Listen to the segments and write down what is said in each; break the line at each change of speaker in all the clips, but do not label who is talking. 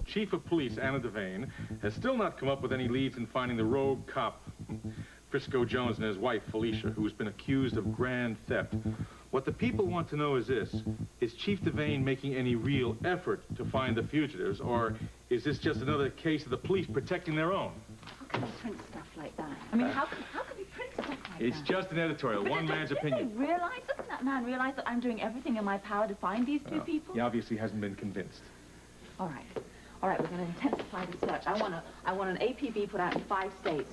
Chief of Police Anna Devane has still not come up with any leads in finding the rogue cop, Frisco Jones, and his wife, Felicia, who's been accused of grand theft. What the people want to know is this: is Chief Devane making any real effort to find the fugitives, or is this just another case of the police protecting their own?
How can you print stuff like that? I mean, how can you print stuff like that?
It's just an editorial, one man's opinion.
Doesn't that man realize that I'm doing everything in my power to find these two people?
He obviously hasn't been convinced.
All right, we're going to intensify the search. I want an APB put out in 5 states.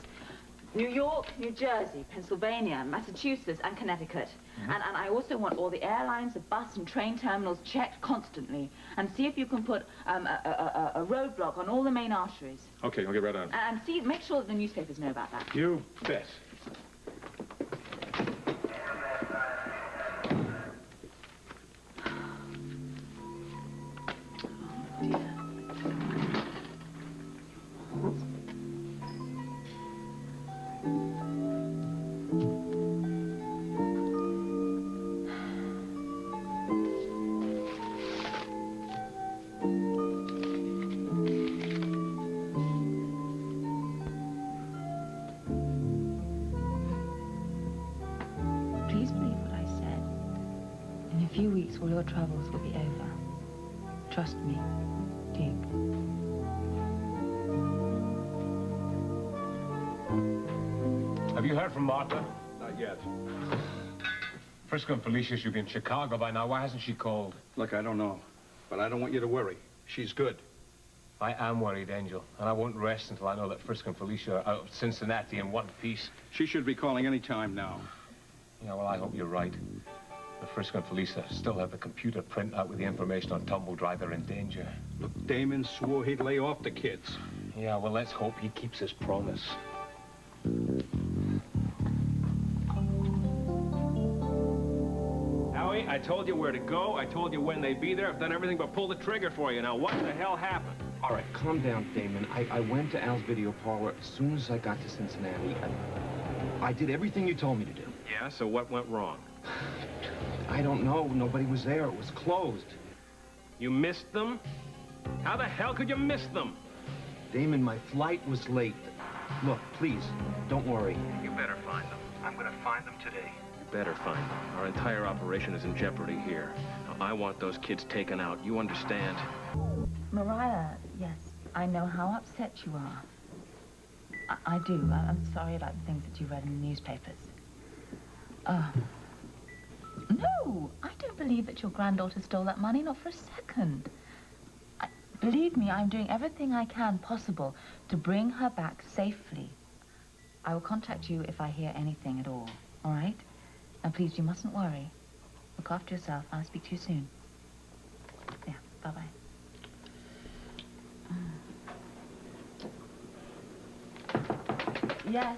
New York, New Jersey, Pennsylvania, Massachusetts, and Connecticut. And I also want all the airlines, the bus and train terminals checked constantly. And see if you can put a roadblock on all the main arteries.
Okay, I'll get right on.
And make sure that the newspapers know about that.
You bet.
In a few weeks, all your troubles will be over. Trust me, Duke.
Have you heard from Martha?
Not yet.
Frisco and Felicia should be in Chicago by now. Why hasn't she called?
Look, I don't know, but I don't want you to worry. She's good.
I am worried, Angel, and I won't rest until I know that Frisco and Felicia are out of Cincinnati in one piece.
She should be calling any time now.
Yeah, well, I hope you're right. The Frisco and Felicia still have the computer printout with the information on Tumble Drive. They're in danger.
Look, Damon swore he'd lay off the kids.
Yeah, well, let's hope he keeps his promise.
Howie, I told you where to go. I told you when they'd be there. I've done everything but pull the trigger for you. Now, what the hell happened?
All right, calm down, Damon. I went to Al's video parlor as soon as I got to Cincinnati. I did everything you told me to do.
Yeah, so what went wrong?
I don't know. Nobody was there. It was closed.
You missed them? How the hell could you miss them?
Damon, my flight was late. Look, please, don't worry.
You better find them. I'm gonna find them today. You better find them. Our entire operation is in jeopardy here. Now, I want those kids taken out. You understand?
Mariah, yes, I know how upset you are. I do. I'm sorry about the things that you read in the newspapers. No, I don't believe that your granddaughter stole that money, not for a second. Believe me, I'm doing everything I can possible to bring her back safely. I will contact you if I hear anything at all, all right? And please, you mustn't worry. Look after yourself. I'll speak to you soon. Yeah, bye-bye. Yes.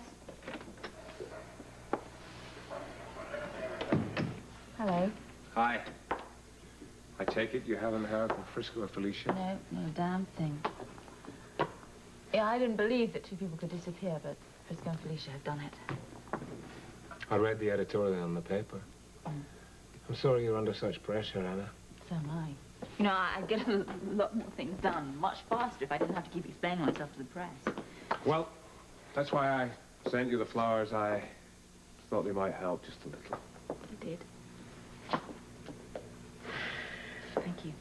Hello.
Hi. I take it you haven't heard from Frisco or Felicia?
No, not a damn thing. Yeah, I didn't believe that 2 people could disappear, but Frisco and Felicia have done it.
I read the editorial in the paper. I'm sorry you're under such pressure, Anna.
So am I. You know, I'd get a lot more things done much faster if I didn't have to keep explaining myself to the press.
Well, that's why I sent you the flowers. I thought they might help just a little.
You did. Thank you.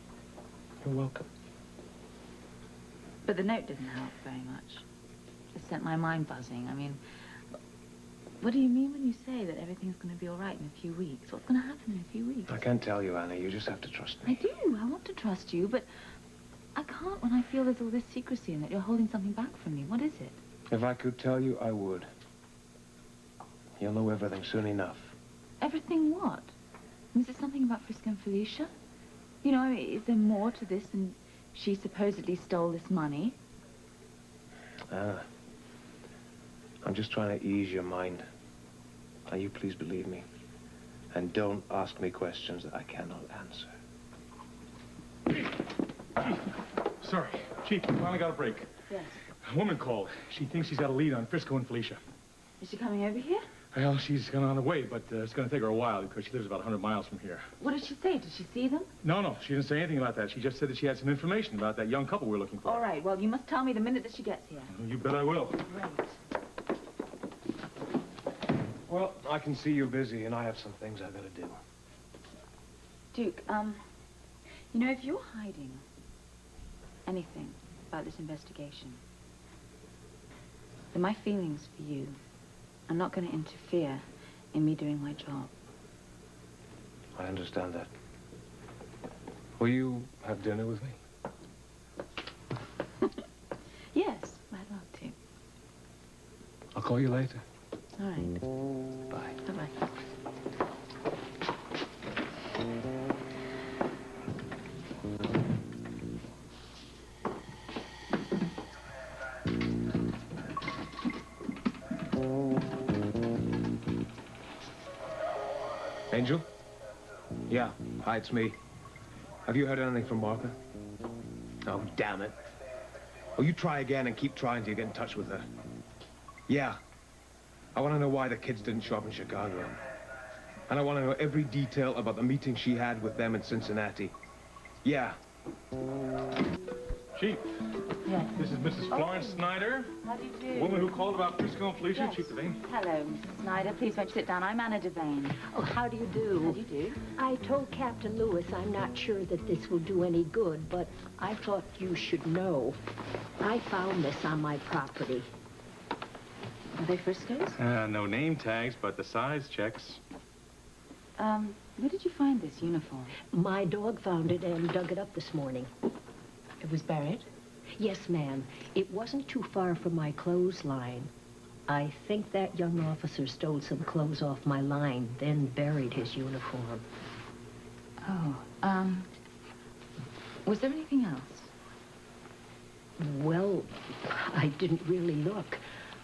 You're welcome.
But the note didn't help very much. It sent my mind buzzing. I mean, what do you mean when you say that everything's going to be all right in a few weeks? What's going to happen in a few weeks?
I can't tell you, Anna. You just have to trust me.
I do. I want to trust you, but I can't when I feel there's all this secrecy and that you're holding something back from me. What is it?
If I could tell you, I would. You'll know everything soon enough.
Everything what? Is it something about Frisco and Felicia? You know, is there more to this than she supposedly stole this money?
Anna, I'm just trying to ease your mind. Now, you please believe me. And don't ask me questions that I cannot answer.
Sorry, Chief, we finally got a break.
Yes.
A woman called. She thinks she's got a lead on Frisco and Felicia.
Is she coming over here?
Well, she's gone on her way, but it's going to take her a while because she lives about 100 miles from here.
What did she say? Did she see them?
No, she didn't say anything about that. She just said that she had some information about that young couple we're looking for.
All right, well, you must tell me the minute that she gets here.
You bet I will.
Great.
Well, I can see you're busy, and I have some things I've got to do.
Duke, you know, if you're hiding anything about this investigation, then my feelings for you are not going to interfere in me doing my job.
I understand that. Will you have dinner with me?
Yes, I'd love to.
I'll call you later.
All right.
Bye.
Bye-bye.
Angel? Yeah. Hi, it's me. Have you heard anything from Martha? Oh, damn it. Oh, you try again and keep trying till you get in touch with her. Yeah. I want to know why the kids didn't show up in Chicago. And I want to know every detail about the meeting she had with them in Cincinnati. Yeah.
Chief.
Yes.
This is Mrs. Florence Snyder,
How do you do?
woman who called about Frisco and Felicia,
Yes.
Chief Devane.
Hello, Mrs. Snyder. Please won't you sit down. I'm Anna Devane.
Oh, how do you
How
do?
do you do?
I told Captain Lewis I'm not sure that this will do any good, but I thought you should know. I found this on my property.
Are they Frisco's?
No name tags, but the size checks.
Where did you find this uniform?
My dog found it and dug it up this morning.
It was buried?
Yes, ma'am. It wasn't too far from my clothesline. I think that young officer stole some clothes off my line, then buried his uniform.
Oh, was there anything else?
Well, I didn't really look.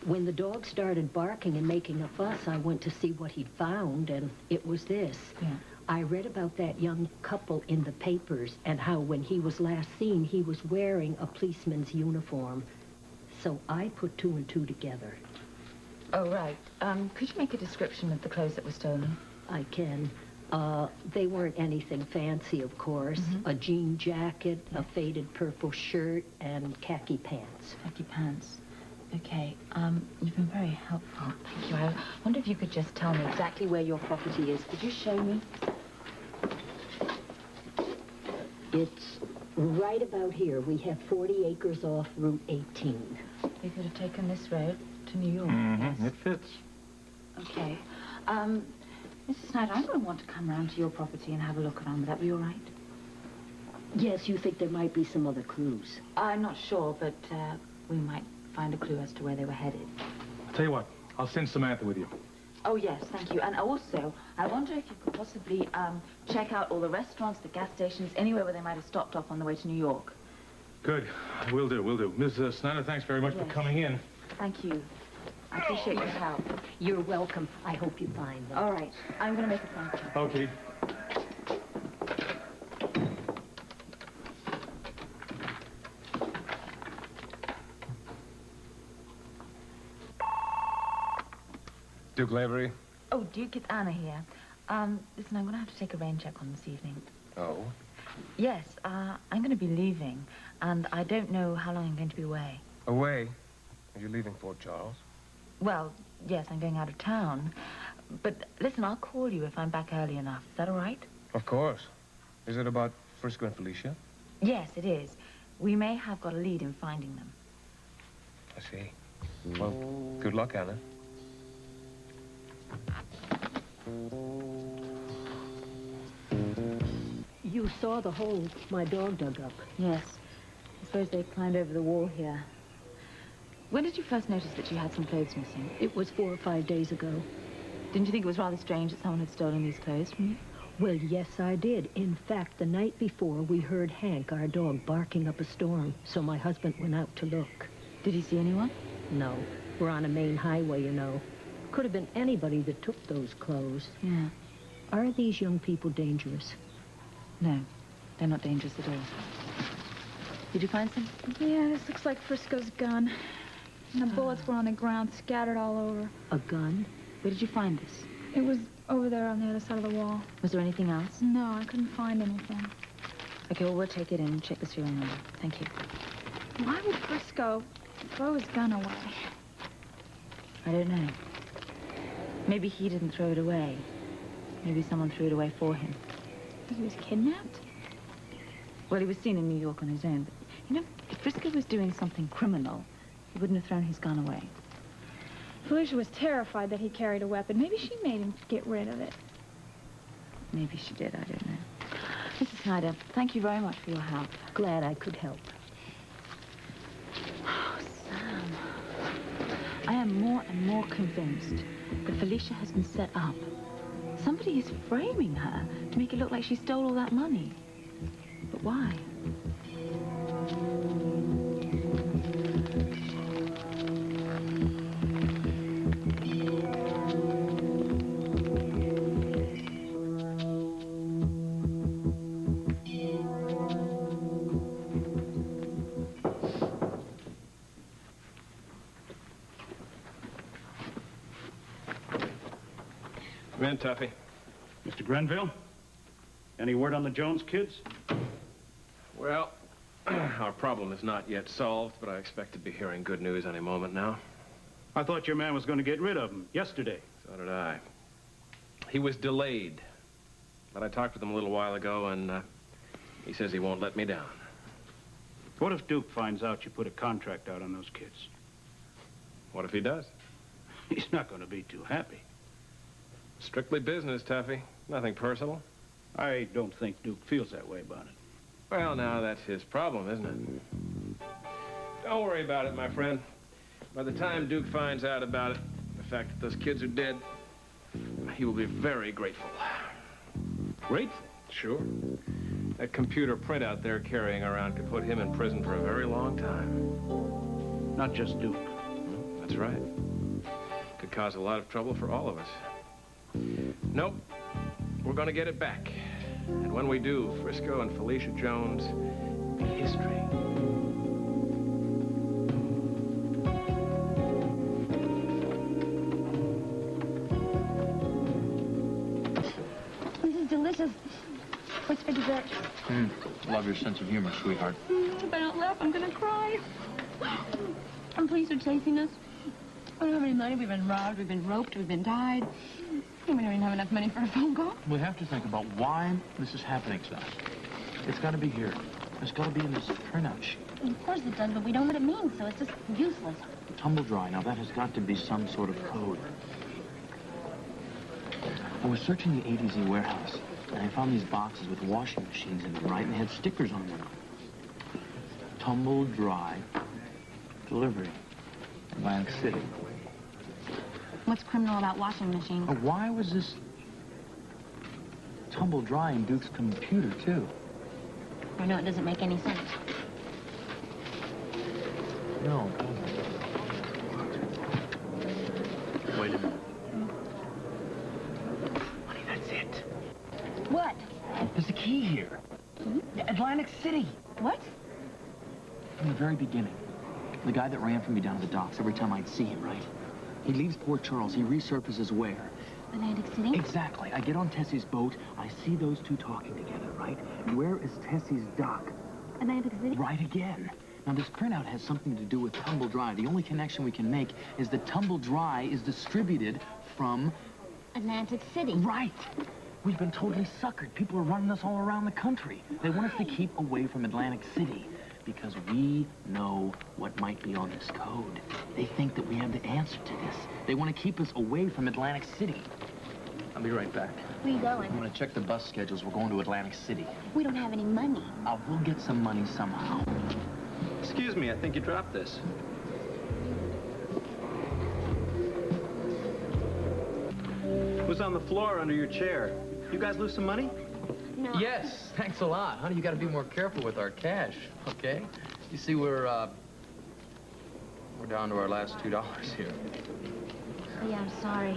When the dog started barking and making a fuss, I went to see what he'd found, and it was this.
Yeah.
I read about that young couple in the papers and how when he was last seen, he was wearing a policeman's uniform. So I put two and two together.
Oh, right. Could you make a description of the clothes that were stolen?
I can. They weren't anything fancy, of course.
Mm-hmm.
A jean jacket, a faded purple shirt, and khaki pants.
Khaki pants. Okay, you've been very helpful. Thank you. I wonder if you could just tell me exactly where your property is. Could you show me?
It's right about here. We have 40 acres off Route 18.
We could have taken this road to New York.
Mm-hmm.
Yes.
It fits.
Okay. Mrs. Snyder, I'm going to want to come round to your property and have a look around. Would that be all right?
Yes, you think there might be some other clues?
I'm not sure, but we might find a clue as to where they were headed.
I'll tell you what, I'll send Samantha with you.
Oh, yes, thank you. And also, I wonder if you could possibly check out all the restaurants, the gas stations, anywhere where they might have stopped off on the way to New York.
Good. Will do, will do. Ms. Snyder, thanks very much for
Yes.
coming in.
Thank you. I appreciate your help.
You're welcome. I hope you find them.
All right. I'm going to make a phone call.
Okay.
Duke Lavery?
Oh, Duke, it's Anna here. Listen, I'm going to have to take a rain check on this evening.
Oh?
Yes, I'm going to be leaving, and I don't know how long I'm going to be away.
Away? Are you leaving Fort Charles?
Well, yes, I'm going out of town. But listen, I'll call you if I'm back early enough. Is that all right?
Of course. Is it about Frisco and Felicia?
Yes, it is. We may have got a lead in finding them.
I see. Well, good luck, Anna.
You saw the hole my dog dug up.
Yes. I suppose they climbed over the wall here. When did you first notice that you had some clothes missing?
It was 4 or 5 days ago.
Didn't you think it was rather strange that someone had stolen these clothes from you?
Well, yes, I did. In fact, the night before, we heard Hank, our dog, barking up a storm, so my husband went out to look.
Did he see anyone?
No. We're on a main highway, you know. Could have been anybody that took those clothes.
Yeah.
Are these young people dangerous?
No, they're not dangerous at all. Did you find some?
Yeah, this looks like Frisco's gun. And the bullets were on the ground, scattered all over.
A gun?
Where did you find this?
It was over there on the other side of the wall.
Was there anything else?
No, I couldn't find anything.
Okay, well, we'll take it in and check the serial number. Thank you.
Why would Frisco throw his gun away?
I don't know. Maybe he didn't throw it away. Maybe someone threw it away for him.
He was kidnapped?
Well, he was seen in New York on his own. But, you know, if Frisco was doing something criminal, he wouldn't have thrown his gun away.
Felicia was terrified that he carried a weapon. Maybe she made him get rid of it.
Maybe she did, I don't know. Mrs. Snyder, thank you very much for your help.
Glad I could help.
Oh, Sam. I am more and more convinced that Felicia has been set up. Somebody is framing her to make it look like she stole all that money. But why?
Come in, Tuffy.
Mr. Grenville, any word on the Jones kids?
Well, our problem is not yet solved, but I expect to be hearing good news any moment now.
I thought your man was going to get rid of them yesterday.
So did I. He was delayed. But I talked with him a little while ago, and he says he won't let me down.
What if Duke finds out you put a contract out on those kids?
What if he does?
He's not going to be too happy.
Strictly business, Tuffy. Nothing personal.
I don't think Duke feels that way about it.
Well, now, that's his problem, isn't it? Don't worry about it, my friend. By the time Duke finds out about it, the fact that those kids are dead, he will be very grateful.
Grateful?
Sure. That computer printout they're carrying around could put him in prison for a very long time.
Not just Duke.
That's right. Could cause a lot of trouble for all of us. Nope. We're gonna get it back. And when we do, Frisco and Felicia Jones be history.
This is delicious. What's for dessert?
Love your sense of humor, sweetheart.
If I don't laugh, I'm gonna cry. And police are chasing us. I don't have any money. We've been robbed, we've been roped, we've been tied. We don't even have enough money for a phone call.
We have to think about why this is happening to us. It's got to be here. It's got to be in this printout sheet.
Of course it does, but we don't know what it means, so it's just useless.
Tumble dry. Now, that has got to be some sort of code. I was searching the ADZ warehouse, and I found these boxes with washing machines in them, right? And they had stickers on them. Tumble dry delivery. Atlantic City.
What's criminal about washing machines?
Why was this tumble dry in Duke's computer, too?
I know it doesn't make any sense.
No, it doesn't. Wait a minute. Honey, that's it.
What?
There's a key here. Atlantic City.
What?
From the very beginning. The guy that ran from me down to the docks every time I'd see him, right? He leaves Port Charles. He resurfaces where?
Atlantic City?
Exactly. I get on Tessie's boat. I see those two talking together, right? Where is Tessie's dock?
Atlantic City?
Right again. Now, this printout has something to do with Tumble Dry. The only connection we can make is that Tumble Dry is distributed from...
Atlantic City.
Right. We've been totally suckered. People are running us all around the country. They want us to keep away from Atlantic City because we know what might be on this code. They think that we have the answer to this. They want to keep us away from Atlantic City. I'll be right back.
Where you going?
I'm going to check the bus schedules. We're going to Atlantic City.
We don't have any money.
We'll get some money somehow.
Excuse me, I think you dropped this. It was on the floor under your chair. You guys lose some money?
No.
Yes, thanks a lot. Honey, you got to be more careful with our cash, okay? You see, we're down to our last $2 here.
Oh, yeah, I'm sorry.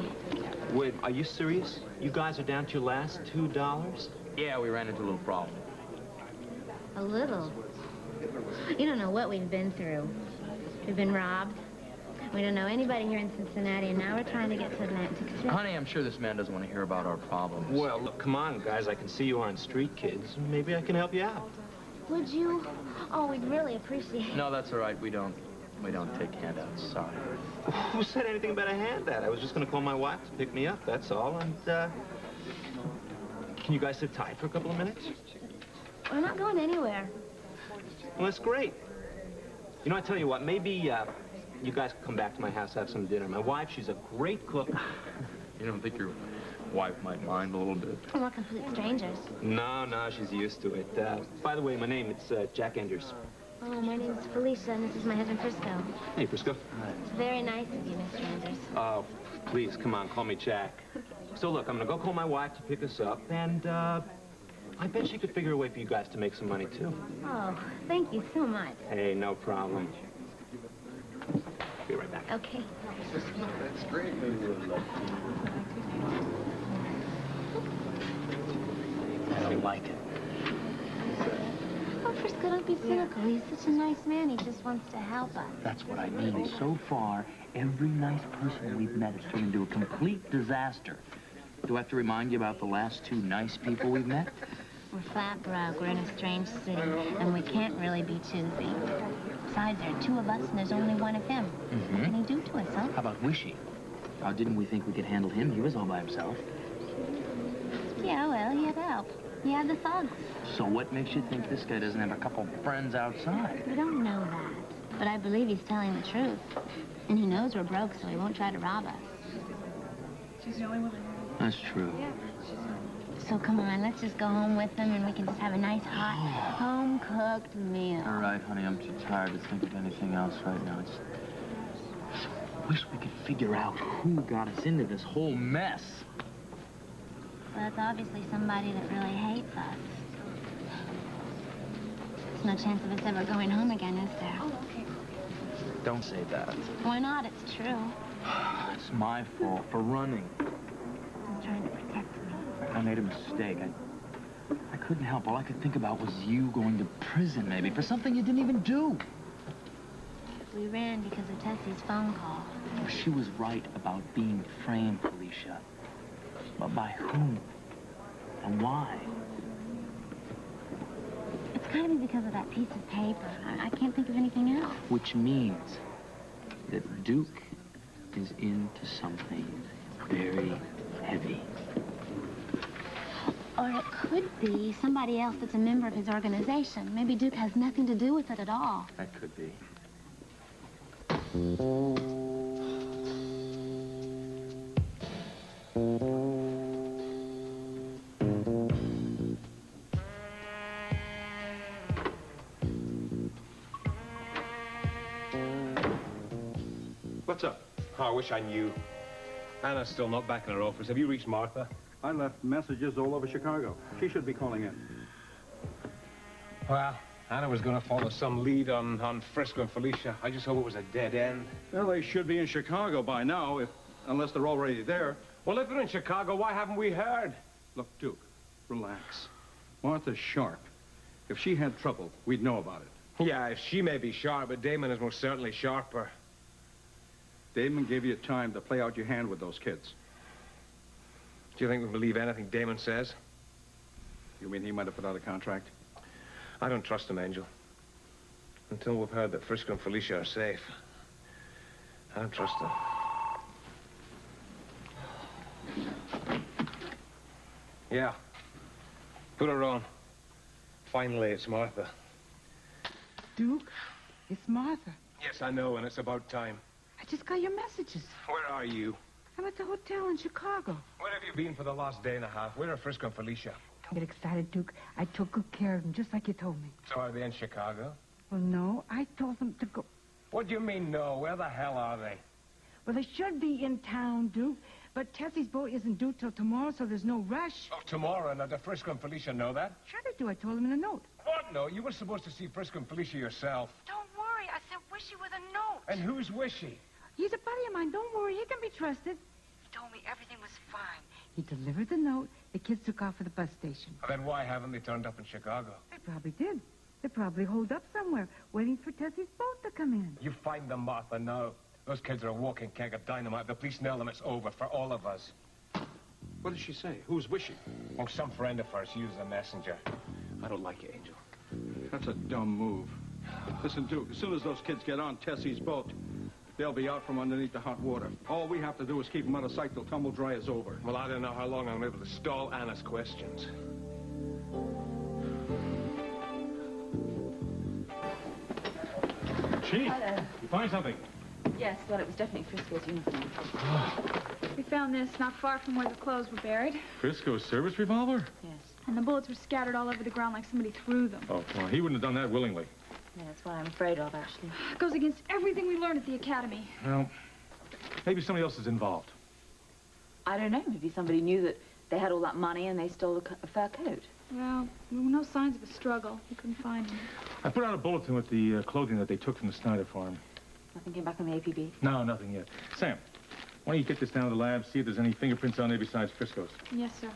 Wait, are you serious? You guys are down to your last $2?
Yeah, we ran into a little problem.
A little. You don't know what we've been through. We've been robbed.
We don't know anybody here in Cincinnati, and now we're trying to get to Atlantic City.
Honey, I'm sure this man doesn't want to hear about our problems.
Well, look, come on, guys. I can see you aren't street kids. Maybe I can help you out.
Would you? Oh, we'd really appreciate it.
No, that's all right. We don't take handouts. Sorry.
Who said anything about a handout? I was just going to call my wife to pick me up, that's all. And, can you guys sit tight for a couple of minutes?
We're not going anywhere.
Well, that's great. You know, I tell you what, maybe, you guys can come back to my house, have some dinner. My wife, she's a great cook.
You don't think your wife might mind a little bit?
We're complete strangers.
No, she's used to it. By the way, my name, it's Jack Enders.
Oh, my name's Felicia, and this is my husband, Frisco.
Hey, Frisco.
It's very nice of you, Mr. Anders.
Oh, please, come on, call me Jack. So, look, I'm gonna go call my wife to pick us up, and, I bet she could figure a way for you guys to make some money, too.
Oh, thank you so much.
Hey, no problem. Be right back.
Okay.
That's great.
I don't like it.
Oh, Frisco, don't be cynical. He's such a nice man. He just wants to help us.
That's what I mean. So far, every nice person we've met has turned into a complete disaster. Do I have to remind you about the last two nice people we've met?
We're flat broke. We're in a strange city, and we can't really be choosy. Besides, there are two of us, and there's only one of him. What can he do to us, huh?
How about Wishy? How didn't we think we could handle him? He was all by himself.
Yeah, well, he had help. He had the thugs.
So what makes you think this guy doesn't have a couple friends outside?
We don't know that, but I believe he's telling the truth. And he knows we're broke, so he won't try to rob us.
She's the only woman.
That's true.
So come on, let's just go home with him, and we can just have a nice, hot, home-cooked meal.
All right, honey, I'm too tired to think of anything else right now. I just wish we could figure out who got us into this whole mess.
Well, it's obviously somebody that really hates us. There's no chance of us ever going home again, is there? Oh, okay.
Don't say that.
Why not? It's true.
It's my fault for running.
I'm trying to protect me.
I made a mistake. I couldn't help. All I could think about was you going to prison, maybe, for something you didn't even do.
We ran because of Tessie's phone call.
She was right about being framed, Felicia. But by whom? And why?
It's gotta be because of that piece of paper. I can't think of anything else.
Which means that Duke is into something very heavy.
Or it could be somebody else that's a member of his organization. Maybe Duke has nothing to do with it at all.
That could be.
What's up?
Oh, I wish I knew. Anna's still not back in her office. Have you reached Martha?
I left messages all over Chicago. She should be calling in.
Well, Anna was going to follow some lead on Frisco and Felicia. I just hope it was a dead end.
Well, they should be in Chicago by now, unless they're already there.
Well, if they're in Chicago, why haven't we heard?
Look, Duke, relax. Martha's sharp. If she had trouble, we'd know about it.
Yeah, if she may be sharp, but Damon is most certainly sharper.
Damon gave you time to play out your hand with those kids.
Do you think we believe anything Damon says?
You mean he might have put out a contract?
I don't trust him, Angel. Until we've heard that Frisco and Felicia are safe. I don't trust him. Yeah. Put her on. Finally, it's Martha.
Duke, it's Martha.
Yes, I know, and it's about time.
I just got your messages.
Where are you?
I'm at the hotel in Chicago.
Where have you been for the last day and a half? Where are Frisco and Felicia?
Don't get excited, Duke. I took good care of them, just like you told me.
So are they in Chicago?
Well, no, I told them to go.
What do you mean, no? Where the hell are they?
Well, they should be in town, Duke. But Tessie's boat isn't due till tomorrow, so there's no rush.
Oh, tomorrow. Now, do Frisco and Felicia know that?
Sure they do. I told them in a note.
What note? You were supposed to see Frisco and Felicia yourself.
Don't worry. I sent Wishy with a note.
And who's Wishy?
He's a buddy of mine. Don't worry. He can be trusted. He told me everything was fine. He delivered the note. The kids took off for the bus station.
Then why haven't they turned up in Chicago?
They probably did. They're probably holed up somewhere, waiting for Tessie's boat to come in.
You find them, Martha, now. Those kids are a walking keg of dynamite. If the police nail them, it's over for all of us.
What did she say? Who's wishing?
Oh, some friend of hers used a messenger.
I don't like you, Angel.
That's a dumb move. Listen, Duke, as soon as those kids get on Tessie's boat, they'll be out from underneath the hot water. All we have to do is keep them out of sight till tumble dry is over.
Well, I don't know how long I'm able to stall Anna's questions.
Chief,
Hello.
you find something?
Yes, well, it was definitely Frisco's uniform.
We found this not far from where the clothes were buried.
Frisco's service revolver?
Yes.
And the bullets were scattered all over the ground like somebody threw them.
Oh, well, he wouldn't have done that willingly.
Yeah, that's what I'm afraid of, actually.
It goes against everything we learned at the academy.
Well, maybe somebody else is involved.
I don't know. Maybe somebody knew that they had all that money and they stole a fur coat.
Well, there were no signs of a struggle. We couldn't find him.
I put out a bulletin with the clothing that they took from the Snyder farm.
Nothing came back on the APB?
No, nothing yet. Sam, why don't you get this down to the lab, see if there's any fingerprints on there besides Frisco's.
Yes, sir.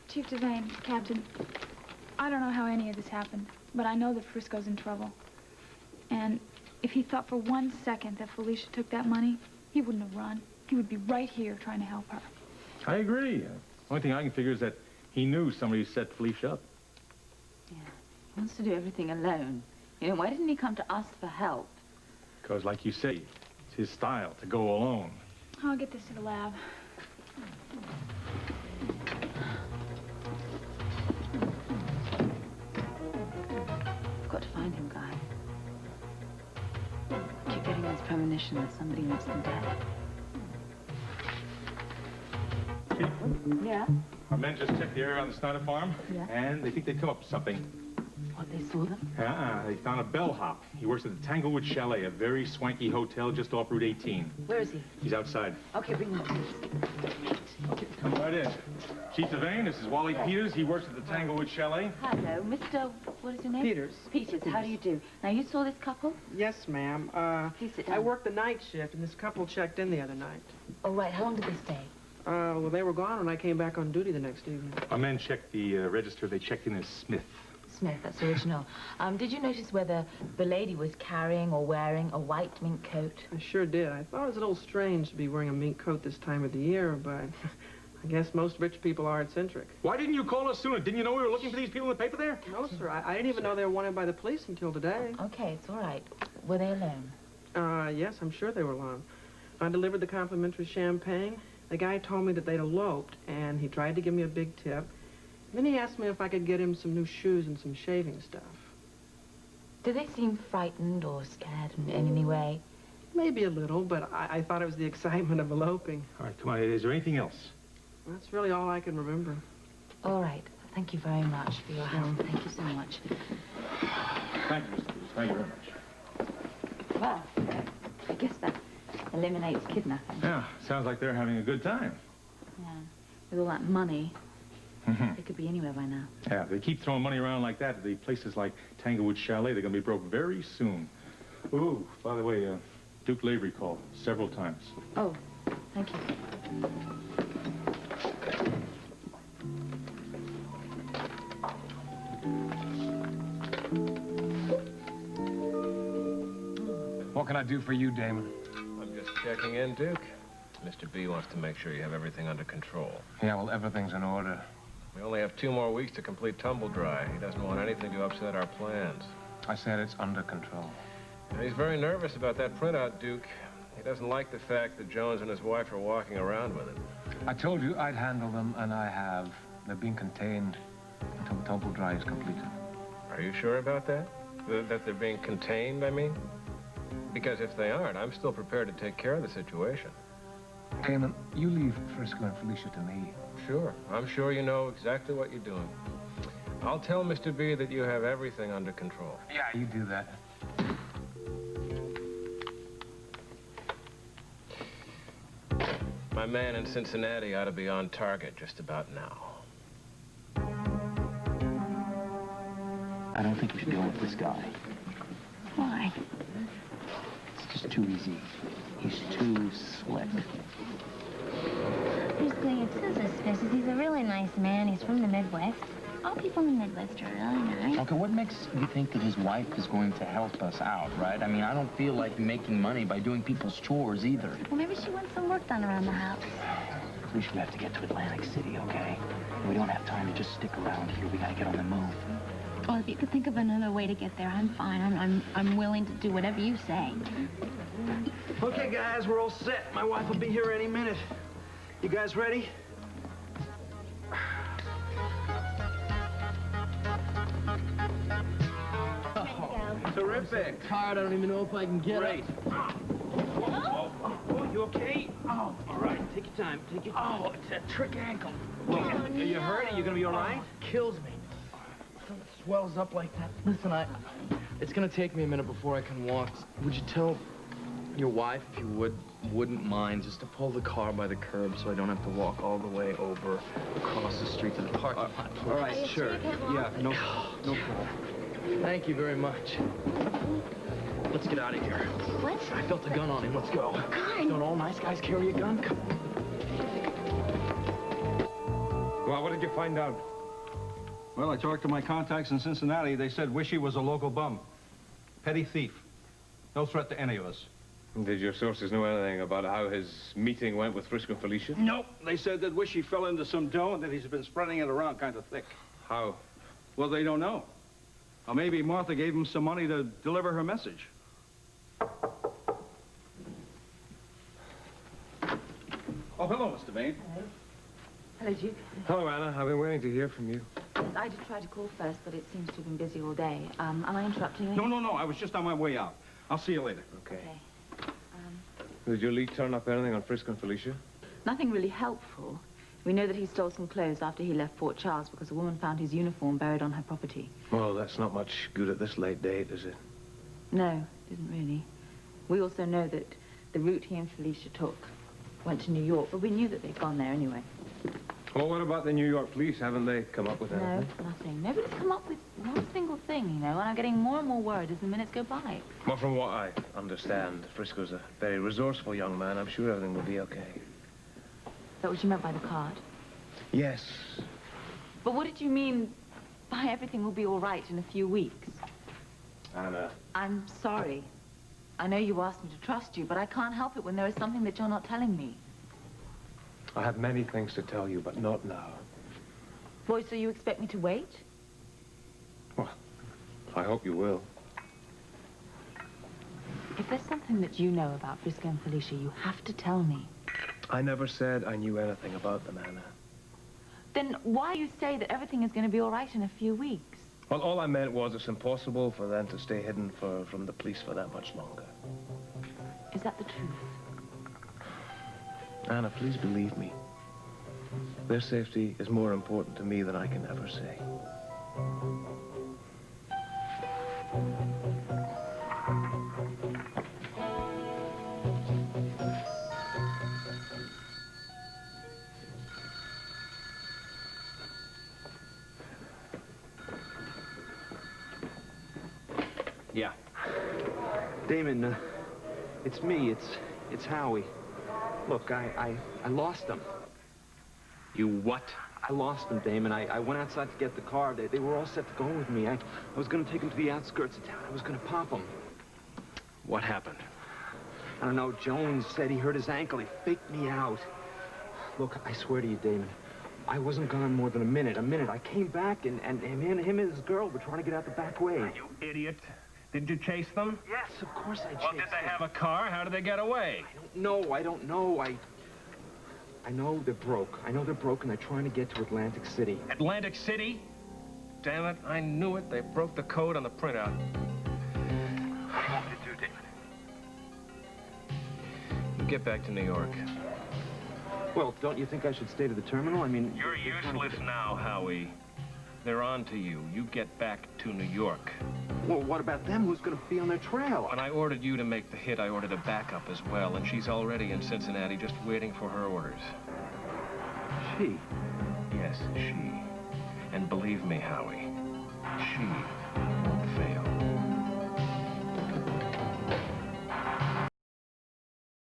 Chief Devane, Captain, I don't know how any of this happened, but I know that Frisco's in trouble. And if he thought for 1 second that Felicia took that money, he wouldn't have run. He would be right here trying to help her.
I agree. Only thing I can figure is that he knew somebody set Felicia up.
Yeah. He wants to do everything alone. You know, why didn't he come to us for help?
Because, like you say, it's his style to go alone.
I'll get this to the lab.
I've got to find him, Guy. I keep getting this premonition that somebody wants them dead.
Chief,
Yeah?
our men just checked the area on the Snyder farm,
Yeah.
and they think they come up with something.
What, they saw them?
They found a bellhop. He works at the Tanglewood Chalet, a very swanky hotel just off Route 18.
Where is he?
He's outside.
Okay, bring him, please.
Okay, come right in. Chief Devane, this is Wally Peters. He works at the Tanglewood Chalet.
Hello, Mr. What is your name?
Peters.
Peters, how do you do? Now, you saw this couple?
Yes, ma'am.
Please sit down.
I worked the night shift, and this couple checked in the other night.
Oh, right. How long did they stay?
Well, they were gone when I came back on duty the next evening.
Our men checked the register. They checked in as Smith.
Smith, that's original. Did you notice whether the lady was carrying or wearing a white mink coat?
I sure did. I thought it was a little strange to be wearing a mink coat this time of the year, but I guess most rich people are eccentric.
Why didn't you call us sooner? Didn't you know we were looking for these people in the paper there?
No, sir. I didn't even know they were wanted by the police until today.
Okay, it's all right. Were they alone?
Yes, I'm sure they were alone. I delivered the complimentary champagne. The guy told me that they'd eloped, and he tried to give me a big tip. Then he asked me if I could get him some new shoes and some shaving stuff.
Did they seem frightened or scared in any way?
Maybe a little, but I thought it was the excitement of eloping.
All right, come on. Is there anything else?
That's really all I can remember.
All right. Thank you very much for your help. Thank you so much.
Thank you, Mr. Peters. Thank you very much.
Well, I guess that eliminates kidnapping.
Yeah, sounds like they're having a good time.
Yeah. With all that money, they could be anywhere by now.
Yeah, if they keep throwing money around like that at the places like Tanglewood Chalet, they're going to be broke very soon. Ooh, by the way, Duke Lavery called several times.
Oh, thank you.
What can I do for you, Damon?
I'm just checking in, Duke. Mr. B wants to make sure you have everything under control.
Yeah, well, everything's in order.
We only have 2 more weeks to complete Tumble Dry. He doesn't want anything to upset our plans.
I said it's under control.
And he's very nervous about that printout, Duke. He doesn't like the fact that Jones and his wife are walking around with it.
I told you I'd handle them, and I have. They're being contained until the Tumble Dry is completed.
Are you sure about that? That they're being contained, I mean? Because if they aren't, I'm still prepared to take care of the situation.
Damon, you leave Frisco and Felicia to me.
Sure. I'm sure you know exactly what you're doing. I'll tell Mr. B that you have everything under control.
Yeah, you do that.
My man in Cincinnati ought to be on target just about now.
I don't think you should go with this guy.
Why?
It's just too easy. He's too slick.
Here's the thing, it's so suspicious. He's a really nice man. He's from the Midwest. All people in the Midwest are really nice.
Okay, what makes you think that his wife is going to help us out, right? I mean, I don't feel like making money by doing people's chores either.
Well, maybe she wants some work done around the house.
We should have to get to Atlantic City, okay? We don't have time to just stick around here. We gotta get on the move.
Well, if you could think of another way to get there, I'm fine. I'm willing to do whatever you say.
Okay, guys, we're all set. My wife will be here any minute. You guys ready?
Terrific. Tired, I don't even know if I can get
Great. Oh, you okay? Oh, all right. Take your time. Take your time.
Oh, it's a trick ankle.
Look, are you hurt? Are you gonna be all right?
Kills me. Something swells up like that. Listen, it's gonna take me a minute before I can walk. Would you tell your wife, if you wouldn't mind, just to pull the car by the curb so I don't have to walk all the way over across the street to the parking lot?
All right, sure. Yeah, no problem.
Thank you very much. Let's get out of here.
What?
I felt a gun on him. Let's go.
God.
Don't all nice guys carry a gun? Come on.
Well, what did you find out?
Well, I talked to my contacts in Cincinnati. They said Wishy was a local bum. Petty thief. No threat to any of us.
Did your sources know anything about how his meeting went with Frisco and Felicia?
Nope. They said that Wishy fell into some dough and that he's been spreading it around kind of thick.
How?
Well, they don't know. Or maybe Martha gave him some money to deliver her message. Oh, hello, Mr. Vane.
Hello, Duke.
Hello, Anna. I've been waiting to hear from you.
I did try to call first, but it seems to have been busy all day. Am I interrupting you?
No. I was just on my way out. I'll see you later.
Okay. Did your lead turn up anything on Frisco and Felicia?
Nothing really helpful. We know that he stole some clothes after he left Fort Charles because a woman found his uniform buried on her property.
Well, that's not much good at this late date, is it?
No, it isn't really. We also know that the route he and Felicia took went to New York, but we knew that they'd gone there anyway.
Well, what about the New York police? Haven't they come up with anything?
No, nothing. Nobody's come up with one single thing, you know, and I'm getting more and more worried as the minutes go by.
Well, from what I understand, Frisco's a very resourceful young man. I'm sure everything will be okay.
Is that what you meant by the card?
Yes.
But what did you mean by everything will be all right in a few weeks?
Anna.
I'm sorry. I know you asked me to trust you, but I can't help it when there is something that you're not telling me.
I have many things to tell you, but not now.
Boy, so you expect me to wait?
Well, I hope you will.
If there's something that you know about Frisco and Felicia, you have to tell me.
I never said I knew anything about them, Anna.
Then why you say that everything is going to be all right in a few weeks?
Well, all I meant was it's impossible for them to stay hidden from the police for that much longer.
Is that the truth?
Anna, please believe me. Their safety is more important to me than I can ever say.
Yeah. Damon, it's me. It's Howie. Look, I lost them.
You what?
I lost them, Damon. I went outside to get the car. They were all set to go with me. I was going to take them to the outskirts of town. I was going to pop them.
What happened?
I don't know. Jones said he hurt his ankle. He faked me out. Look, I swear to you, Damon, I wasn't gone more than a minute. I came back, and him and his girl were trying to get out the back way.
You idiot. Did you chase them?
Yes, of course I chased
Well, did they have a car? How did they get away?
I don't know. I know they're broke. I know they're broke, and they're trying to get to Atlantic City.
Atlantic City? Damn it, I knew it. They broke the code on the printout. What do you want me to do, David? You get back to New York.
Well, don't you think I should stay to the terminal? I mean...
You're useless now, Howie. They're on to you. You get back to New York.
Well, what about them? Who's going to be on their trail?
When I ordered you to make the hit, I ordered a backup as well, and she's already in Cincinnati just waiting for her orders.
She?
Yes, she. And believe me, Howie, she